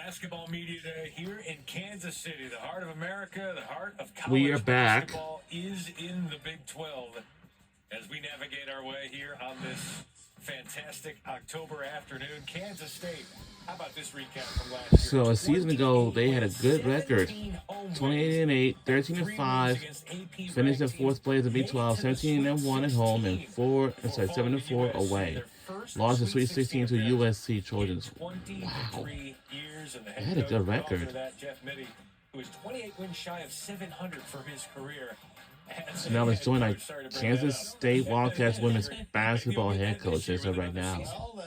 Basketball Media Day here in Kansas City, the heart of America, the heart of college We are back. basketball is in the Big 12 as we navigate our way here on this fantastic October afternoon. Kansas State, how about this recap from last year? So a season ago, they had a good record, 28-8, 13-5, finished in fourth place in the Big 12, 17-1 at home, and 7-4 away. Lost the Sweet 16 to USC Trojans. Wow, they had a good record. Who is 28 wins shy of 700 for his career. So now let's join our Kansas State Wildcats women's basketball head coach as of right now.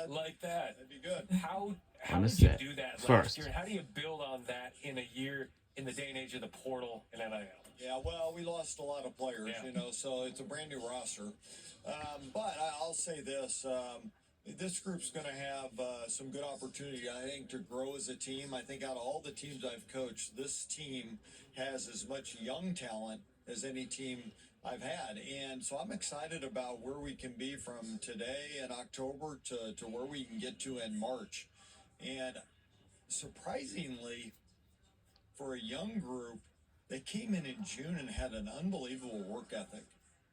Like that, that'd be good. How On the did you set. do that First. last year? How do you build on that in a year in the day and age of the portal and NIL? Yeah, well, we lost a lot of players, so it's a brand new roster. But I'll say this. This group's going to have some good opportunity, I think, to grow as a team. I think out of all the teams I've coached, this team has as much young talent as any team I've had. And so I'm excited about where we can be from today in October to where we can get to in March. And surprisingly, for a young group, they came in June and had an unbelievable work ethic.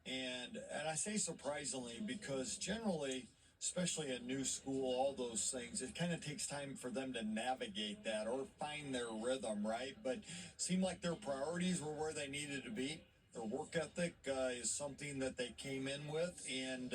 And I say surprisingly because generally, especially a new school, all those things, it kind of takes time for them to navigate that or find their rhythm, right? But it seemed like their priorities were where they needed to be. Their work ethic is something that they came in with, and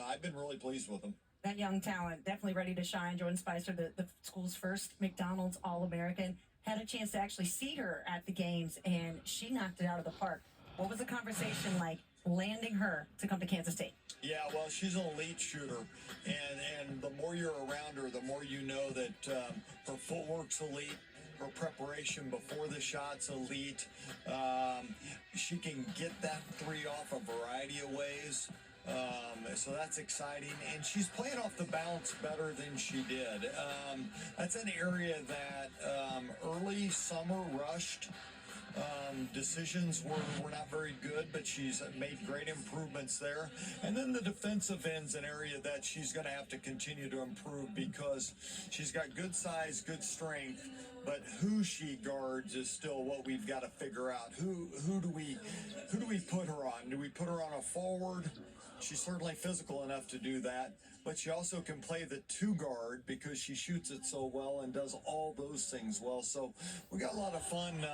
I've been really pleased with them. That young talent, definitely ready to shine. Jordan Spicer, the school's first McDonald's All-American, had a chance to actually see her at the games, and she knocked it out of the park. What was the conversation like landing her to come to Kansas State? Yeah, well, she's an elite shooter, and the more you're around her, the more you know that her footwork's elite, her preparation before the shot's elite. She can get that three off a variety of ways. So that's exciting, and she's playing off the bounce better than she did. That's an area that early summer rushed. Decisions were not very good, but she's made great improvements there. And then the defensive end's an area that she's going to have to continue to improve because she's got good size, good strength, but who she guards is still what we've got to figure out. Who do we put her on? Do we put her on a forward? She's certainly physical enough to do that, but she also can play the two guard because she shoots it so well and does all those things well. So we got a lot of fun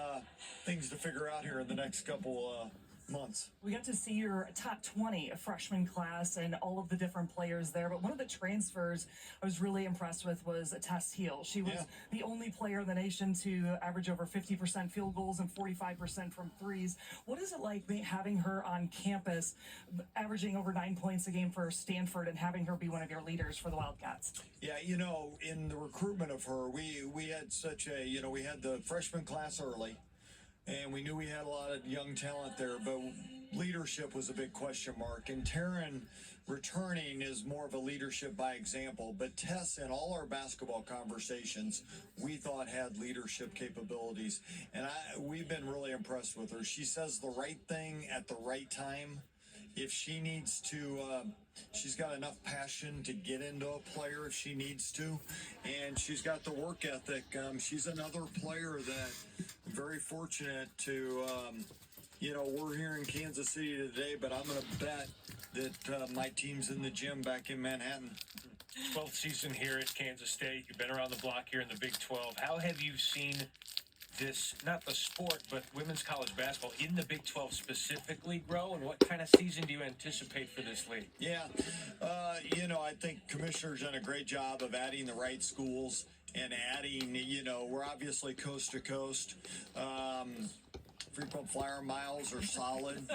things to figure out here in the next couple months. We got to see your top 20 freshman class and all of the different players there, but one of the transfers I was really impressed with was Tess Heel. She was the only player in the nation to average over 50% field goals and 45% from threes. What is it like having her on campus, averaging over 9 points a game for Stanford and having her be one of your leaders for the Wildcats? Yeah, in the recruitment of her, we had such a, we had the freshman class early. And we knew we had a lot of young talent there, but leadership was a big question mark. And Taryn returning is more of a leadership by example. But Tess, in all our basketball conversations, we thought had leadership capabilities. And we've been really impressed with her. She says the right thing at the right time. If she needs to, she's got enough passion to get into a player if she needs to, and she's got the work ethic. She's another player that I'm very fortunate to, we're here in Kansas City today, but I'm going to bet that my team's in the gym back in Manhattan. 12th season here at Kansas State. You've been around the block here in the Big 12. How have you seen this, not the sport, but women's college basketball in the Big 12 specifically grow, and what kind of season do you anticipate for this league? Yeah, I think Commissioner's done a great job of adding the right schools and adding, we're obviously coast to coast. Frequent flyer miles are solid.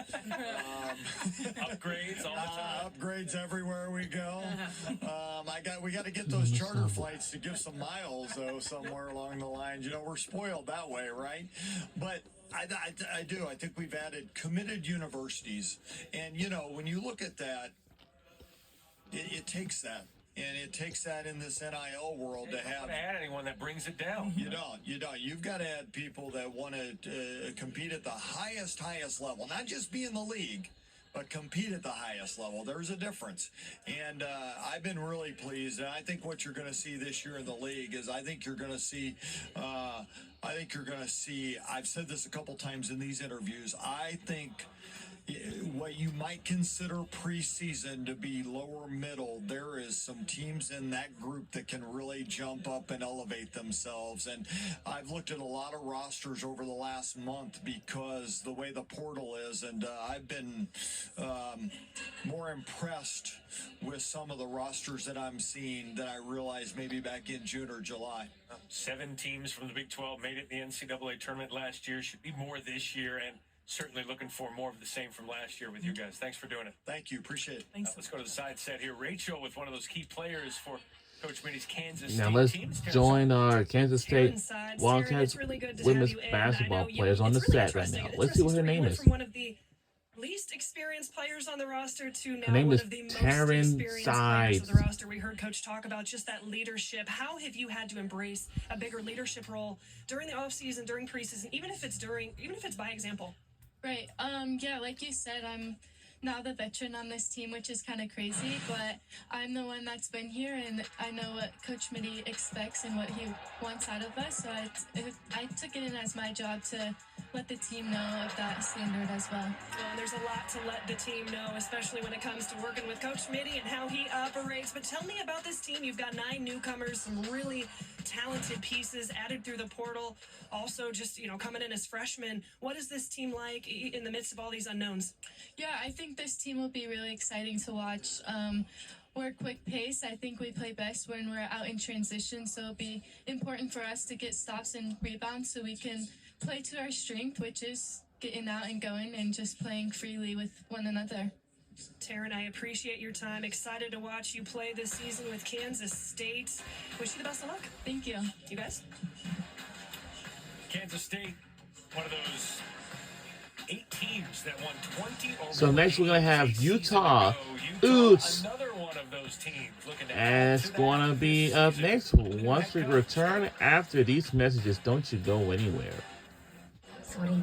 Upgrades all the time. Upgrades everywhere we go. We got to get those charter flights to give some miles though somewhere along the lines. We're spoiled that way, right? But I do. I think we've added committed universities, and when you look at that, it takes that. And it takes that in this NIL world to have. You don't want to add anyone that brings it down. You don't. You've got to add people that want to compete at the highest level. Not just be in the league, but compete at the highest level. There's a difference. And I've been really pleased. And I think what you're going to see this year in the league is I think you're going to see, I've said this a couple times in these interviews, I think what you might consider preseason to be lower middle, there is some teams in that group that can really jump up and elevate themselves. And I've looked at a lot of rosters over the last month because the way the portal is, and I've been more impressed with some of the rosters that I'm seeing than I realized maybe back in June or July. 7 teams from the Big 12 made it in the NCAA tournament last year. Should be more this year, and certainly looking for more of the same from last year with you guys. Thanks for doing it. Thank you. Appreciate it. Thanks. Let's go to the side set here. Rachel with one of those key players for Coach Mitty's Kansas Now State let's teams. join our Kansas State Taryn, Wildcats it's really good to women's have you in. basketball I know players on the it's really set right interesting. now. An Let's see what her interesting name story. You is. went from one of the least experienced players on the roster to now name one is of the most Taryn experienced players of the Sides. roster. We heard Coach talk about just that leadership. How have you had to embrace a bigger leadership role during the offseason, during preseason, even if it's by example? Right. Yeah, like you said, I'm now the veteran on this team, which is kind of crazy, but I'm the one that's been here, and I know what Coach Mitty expects and what he wants out of us, so I took it in as my job to let the team know of that standard as well. Well, there's a lot to let the team know, especially when it comes to working with Coach Mitty and how he operates. But tell me about this team. You've got 9 newcomers, some really talented pieces added through the portal. Also, just coming in as freshmen. What is this team like in the midst of all these unknowns? Yeah, I think this team will be really exciting to watch. We're quick pace. I think we play best when we're out in transition, so it'll be important for us to get stops and rebounds so we can play to our strength, which is getting out and going and just playing freely with one another. Taryn, I appreciate your time. Excited to watch you play this season with Kansas State. Wish you the best of luck. Thank you. You guys? Kansas State, one of those 8 teams that won 20 or So more next we're gonna have games Utah. a season ago. Oots. Another one of those teams looking to And add it's to that gonna be this up season. next once we return after these messages. Don't you go anywhere. So what do you